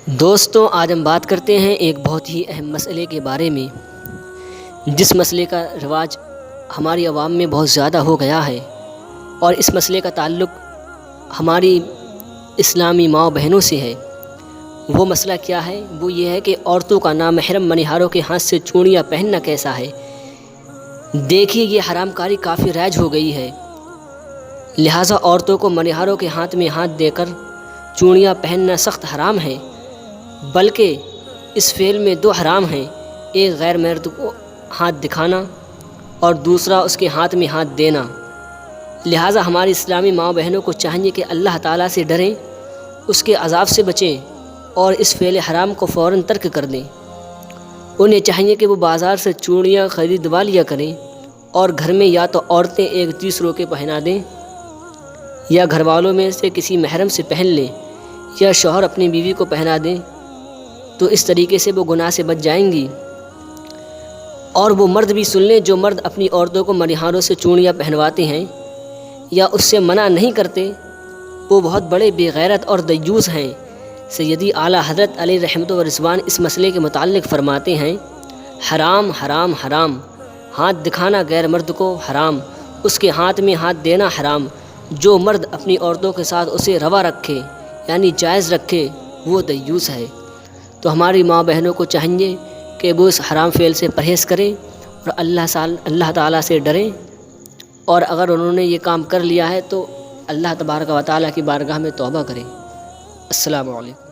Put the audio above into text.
دوستوں، آج ہم بات کرتے ہیں ایک بہت ہی اہم مسئلے کے بارے میں، جس مسئلے کا رواج ہماری عوام میں بہت زیادہ ہو گیا ہے، اور اس مسئلے کا تعلق ہماری اسلامی ماؤں بہنوں سے ہے۔ وہ مسئلہ کیا ہے؟ وہ یہ ہے کہ عورتوں کا نامحرم منیہاروں کے ہاتھ سے چوڑیاں پہننا کیسا ہے۔ دیکھیے، یہ حرام کاری کافی رائج ہو گئی ہے، لہٰذا عورتوں کو منیہاروں کے ہاتھ میں ہاتھ دے کر چوڑیاں پہننا سخت حرام ہے، بلکہ اس فعل میں دو حرام ہیں، ایک غیر مرد کو ہاتھ دکھانا اور دوسرا اس کے ہاتھ میں ہاتھ دینا۔ لہٰذا ہماری اسلامی ماؤں بہنوں کو چاہیے کہ اللہ تعالیٰ سے ڈریں، اس کے عذاب سے بچیں اور اس فعل حرام کو فوراً ترک کر دیں۔ انہیں چاہیے کہ وہ بازار سے چوڑیاں خریدوا لیا کریں اور گھر میں یا تو عورتیں ایک دوسروں کے پہنا دیں یا گھر والوں میں سے کسی محرم سے پہن لیں یا شوہر اپنی بیوی کو پہنا دیں، تو اس طریقے سے وہ گناہ سے بچ جائیں گی۔ اور وہ مرد بھی سن لیں جو مرد اپنی عورتوں کو منیہاروں سے چوڑیاں پہنواتے ہیں یا اس سے منع نہیں کرتے، وہ بہت بڑے بے غیرت اور دیوس ہیں۔ سیدی اعلیٰ حضرت علیہ رحمت و رضوان اس مسئلے کے متعلق فرماتے ہیں: حرام حرام حرام، ہاتھ دکھانا غیر مرد کو حرام، اس کے ہاتھ میں ہاتھ دینا حرام۔ جو مرد اپنی عورتوں کے ساتھ اسے روا رکھے یعنی جائز رکھے، وہ دیوس ہے۔ تو ہماری ماں بہنوں کو چاہیے کہ وہ اس حرام فعل سے پرہیز کریں اور اللہ تعالیٰ سے ڈریں، اور اگر انہوں نے یہ کام کر لیا ہے تو اللہ تبارک و تعالیٰ کی بارگاہ میں توبہ کریں۔ السلام علیکم۔